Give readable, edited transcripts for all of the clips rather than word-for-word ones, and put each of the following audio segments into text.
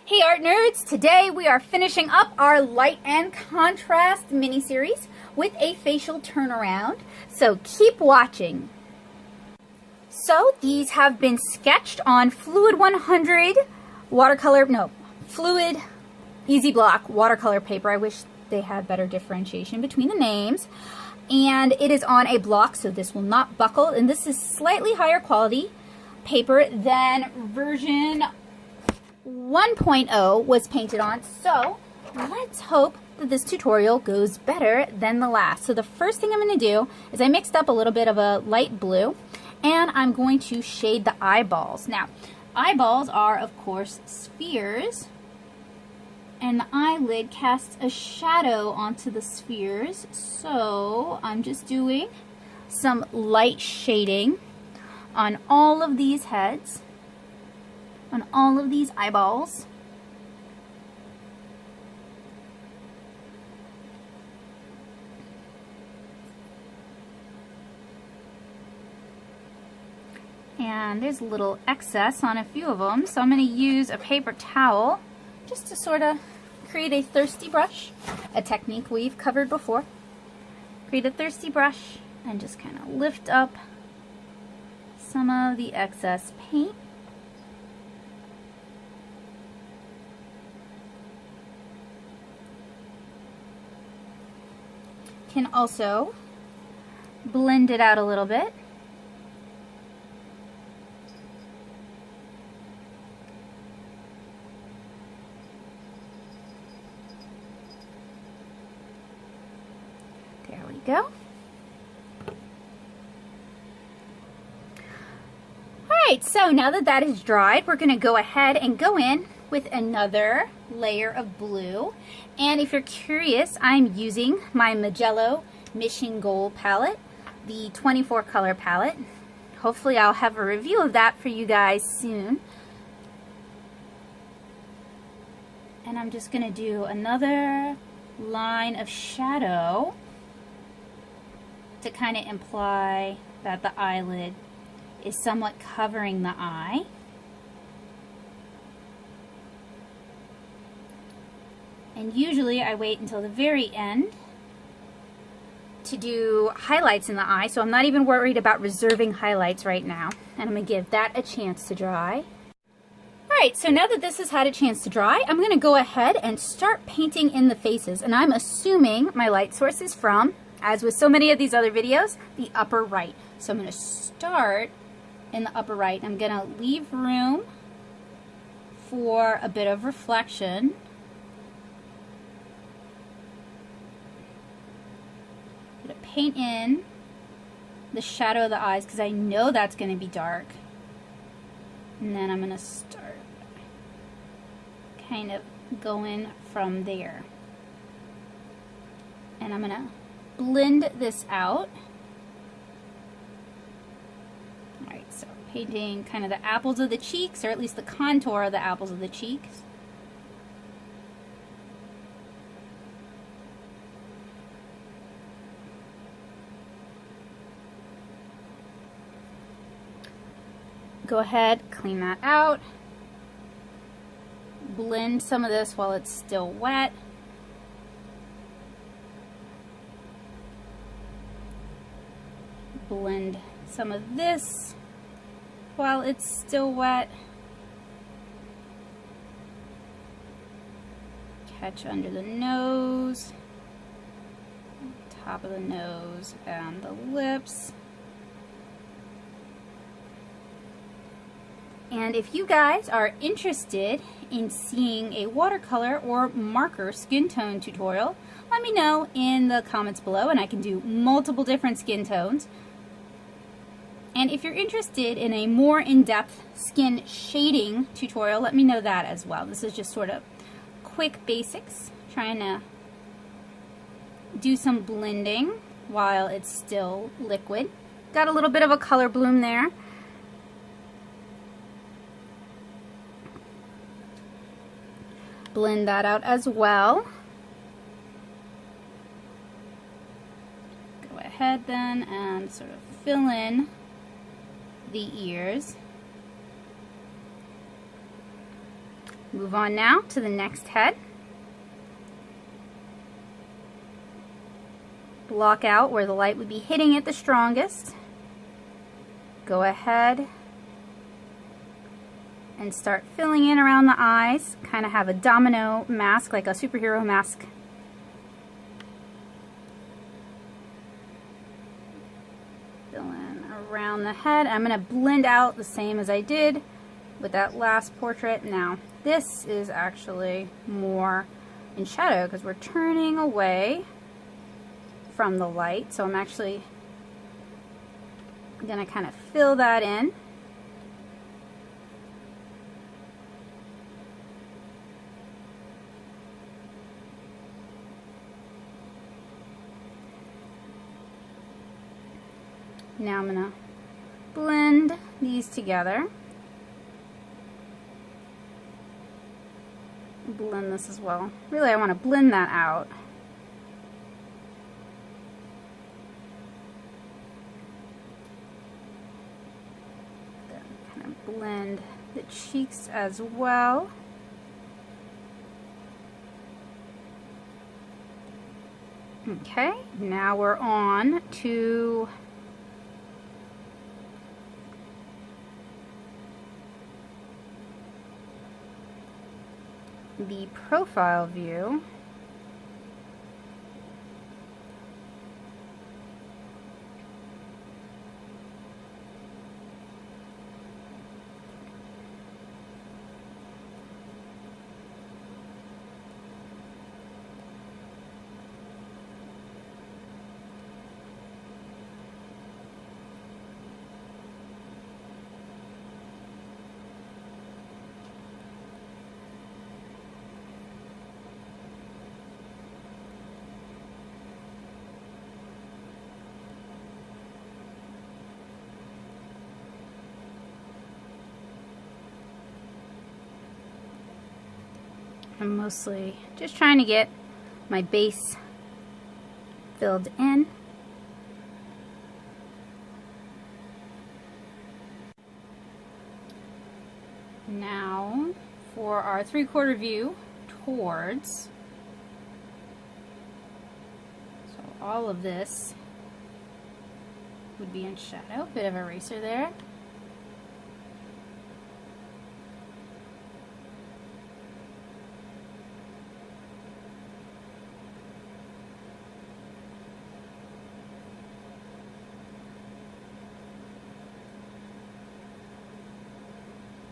Hey art nerds! Today we are finishing up our light and contrast mini-series with a facial turnaround, so keep watching. So these have been sketched on Fluid 100 Fluid Easy Block watercolor paper. I wish they had better differentiation between the names. And it is on a block, so this will not buckle, and this is slightly higher quality paper than version 1.0 was painted on, so let's hope that this tutorial goes better than the last. So the first thing I'm going to do is I mixed up a little bit of a light blue, and I'm going to shade the eyeballs. Now, eyeballs are, of course, spheres, and the eyelid casts a shadow onto the spheres, so I'm just doing some light shading on all of these heads, on all of these eyeballs. And there's a little excess on a few of them, so I'm going to use a paper towel just to sort of create a thirsty brush, a technique we've covered before. Create a thirsty brush and just kind of lift up some of the excess paint. Can also blend it out a little bit. There we go. Alright, so now that that is dried, we're going to go ahead and go in with another layer of blue. And if you're curious, I'm using my Magello Mission Gold palette, the 24 color palette. Hopefully I'll have a review of that for you guys soon. And I'm just going to do another line of shadow to kind of imply that the eyelid is somewhat covering the eye. And usually I wait until the very end to do highlights in the eye, so I'm not even worried about reserving highlights right now. And I'm going to give that a chance to dry. Alright, so now that this has had a chance to dry, I'm going to go ahead and start painting in the faces. And I'm assuming my light source is from, as with so many of these other videos, the upper right. So I'm going to start in the upper right. I'm going to leave room for a bit of reflection. Paint in the shadow of the eyes because I know that's going to be dark. And then I'm going to start kind of going from there. And I'm going to blend this out. Alright, so painting kind of the apples of the cheeks, or at least the contour of the apples of the cheeks. Go ahead, clean that out. Blend some of this while it's still wet. Blend some of this while it's still wet. Catch under the nose, top of the nose, and the lips. And if you guys are interested in seeing a watercolor or marker skin tone tutorial, let me know in the comments below and I can do multiple different skin tones. And if you're interested in a more in-depth skin shading tutorial, let me know that as well. This is just sort of quick basics, trying to do some blending while it's still liquid. Got a little bit of a color bloom there. Blend that out as well. Go ahead then and sort of fill in the ears. Move on now to the next head. Block out where the light would be hitting it the strongest. Go ahead and start filling in around the eyes. Kind of have a domino mask, like a superhero mask. Fill in around the head. I'm going to blend out the same as I did with that last portrait. Now, this is actually more in shadow because we're turning away from the light. So I'm actually going to kind of fill that in. Now I'm going to blend these together. Blend this as well. Really, I want to blend that out. Then kind of blend the cheeks as well. Okay, now we're on to the profile view. I'm mostly just trying to get my base filled in. Now for our 3/4 view towards, so all of this would be in shadow, bit of eraser there.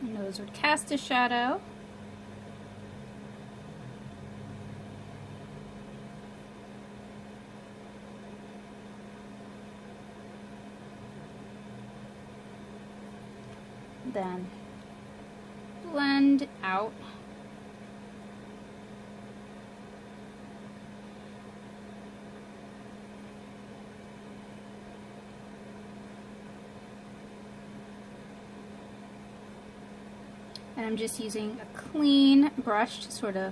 Nose would cast a shadow. Then blend out. And I'm just using a clean brush to sort of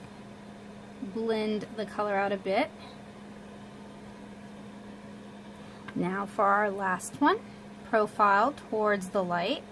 blend the color out a bit. Now for our last one, profile towards the light.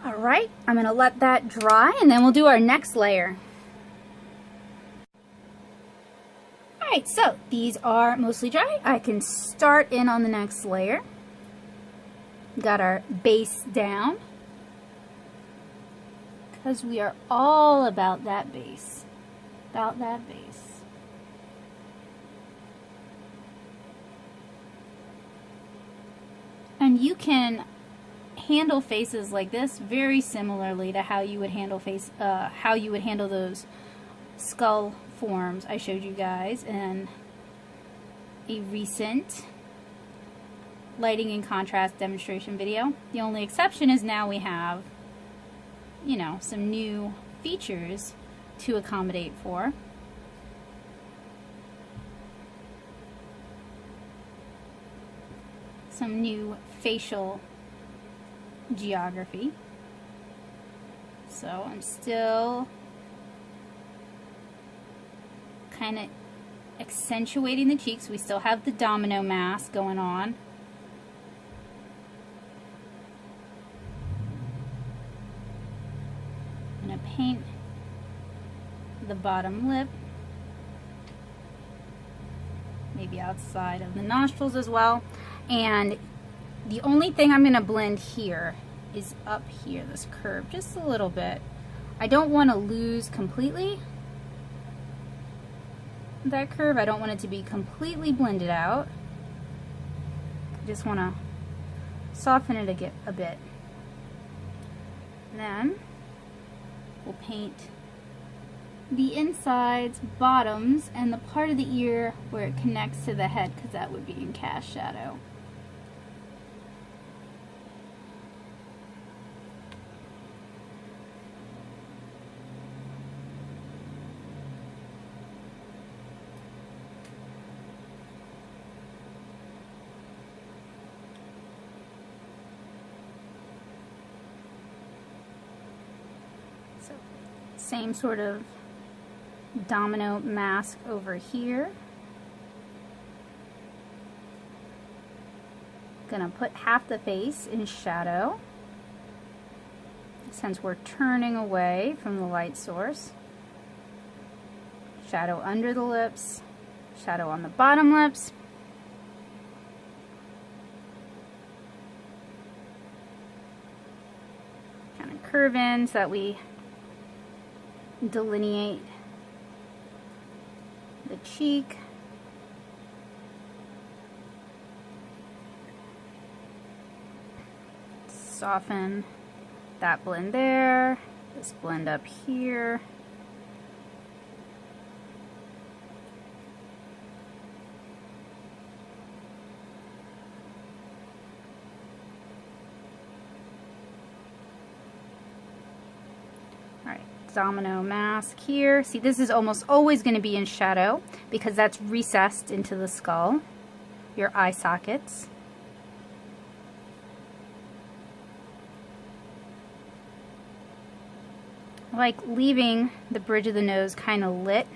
Alright, I'm going to let that dry and then we'll do our next layer. Alright, so these are mostly dry. I can start in on the next layer. Got our base down, because we are all about that base. And you can handle faces like this very similarly to how you would handle those skull forms I showed you guys in a recent lighting and contrast demonstration video. The only exception is now we have, you know, some new features to accommodate for. Some new facial geography. So I'm still kind of accentuating the cheeks. We still have the domino mask going on. I'm going to paint the bottom lip, maybe outside of the nostrils as well. And the only thing I'm going to blend here is up here, this curve, just a little bit. I don't want to lose completely that curve. I don't want it to be completely blended out. I just want to soften it a bit. Then we'll paint the insides, bottoms, and the part of the ear where it connects to the head, because that would be in cast shadow. So, same sort of domino mask over here. Gonna put half the face in shadow since we're turning away from the light source. Shadow under the lips, shadow on the bottom lips. Kind of curve in so that we delineate the cheek. Soften that blend there, this blend up here. All right, domino mask here. See, this is almost always going to be in shadow because that's recessed into the skull, your eye sockets. I like leaving the bridge of the nose kind of lit.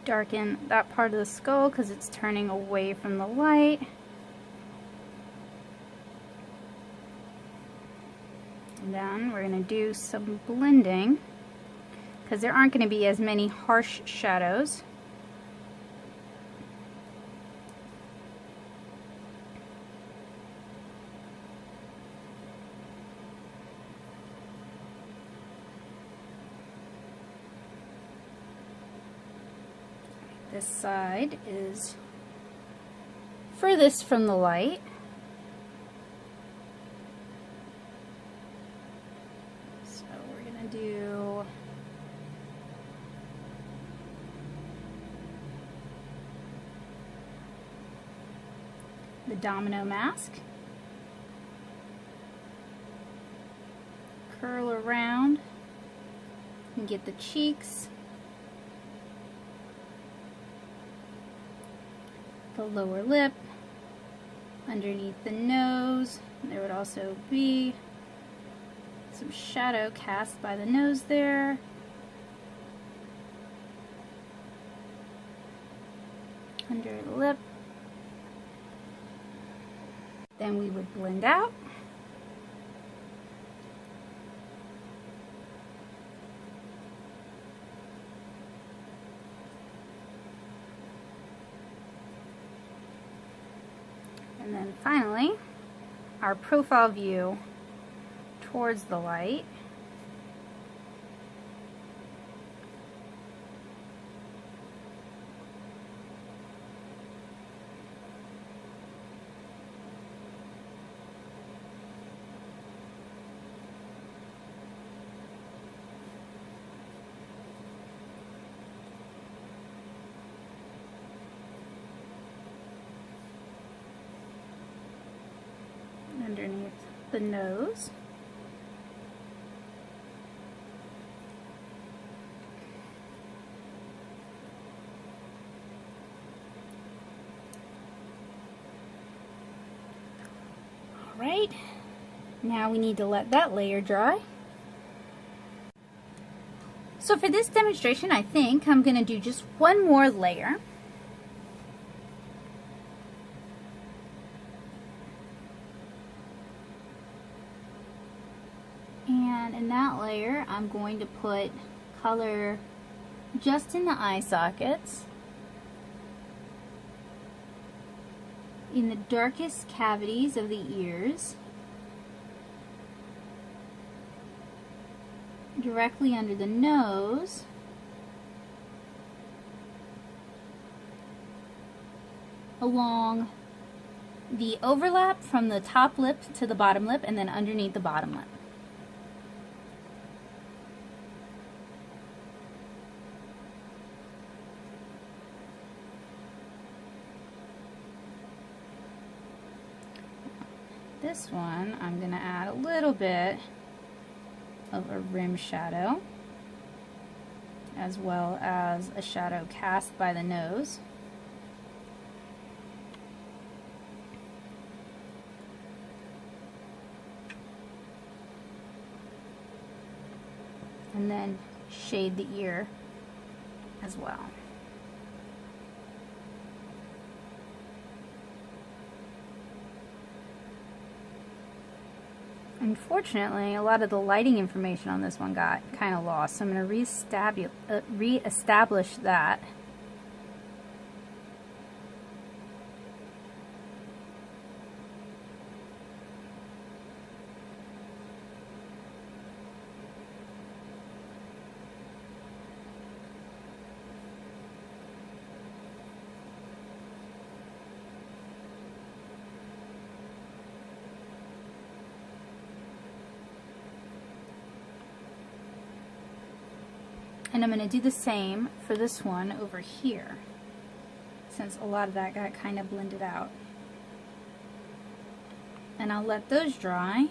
Darken that part of the skull because it's turning away from the light. And then we're going to do some blending because there aren't going to be as many harsh shadows. This side is furthest from the light. Do the domino mask, curl around and get the cheeks, the lower lip, underneath the nose. There would also be some shadow cast by the nose there. Under the lip. Then we would blend out. And then finally, our profile view towards the light. Underneath the nose. All right, now we need to let that layer dry. So for this demonstration, I think I'm going to do just one more layer. And in that layer, I'm going to put color just in the eye sockets, in the darkest cavities of the ears, directly under the nose, along the overlap from the top lip to the bottom lip, and then underneath the bottom lip. This one, I'm going to add a little bit of a rim shadow, as well as a shadow cast by the nose. And then shade the ear as well. Unfortunately, a lot of the lighting information on this one got kind of lost, so I'm going to re-establish that. And I'm going to do the same for this one over here, since a lot of that got kind of blended out. And I'll let those dry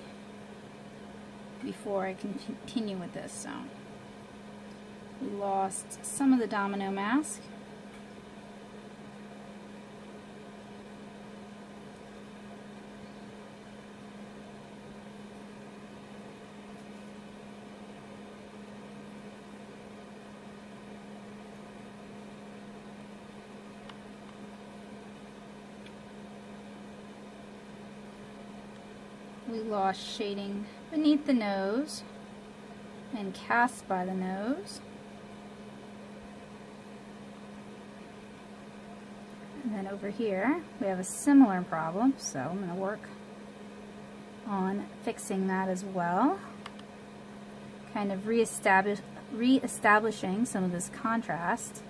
before I can continue with this. So we lost some of the domino mask. We lost shading beneath the nose and cast by the nose. And then over here we have a similar problem, so I'm going to work on fixing that as well. Kind of re-establishing some of this contrast.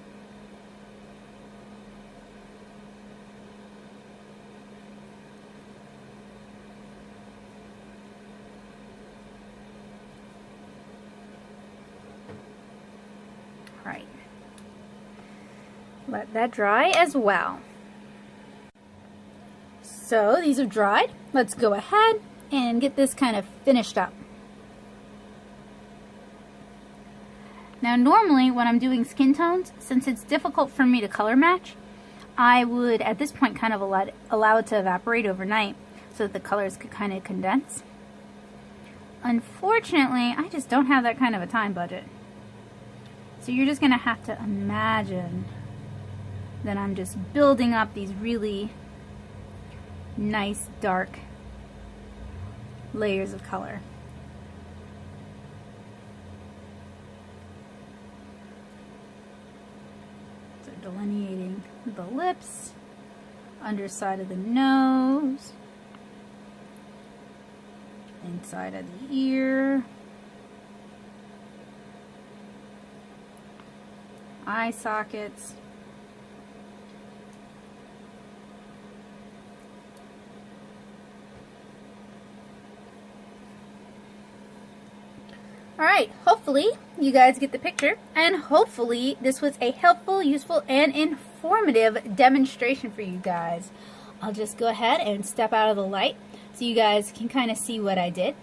Right. Let that dry as well. So these have dried. Let's go ahead and get this kind of finished up. Now normally when I'm doing skin tones, since it's difficult for me to color match, I would at this point kind of allow it to evaporate overnight so that the colors could kind of condense. Unfortunately, I just don't have that kind of a time budget. So you're just going to have to imagine that I'm just building up these really nice dark layers of color. So delineating the lips underside of the nose, inside of the ear, eye sockets, Alright, hopefully you guys get the picture, and hopefully this was a helpful, useful, and informative demonstration for you guys. I'll just go ahead and step out of the light so you guys can kind of see what I did.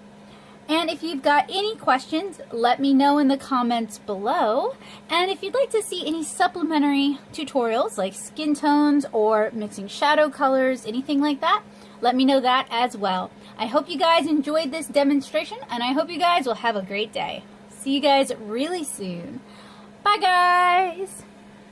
And if you've got any questions, let me know in the comments below. And if you'd like to see any supplementary tutorials like skin tones or mixing shadow colors, anything like that, let me know that as well. I hope you guys enjoyed this demonstration, and I hope you guys will have a great day. See you guys really soon. Bye, guys!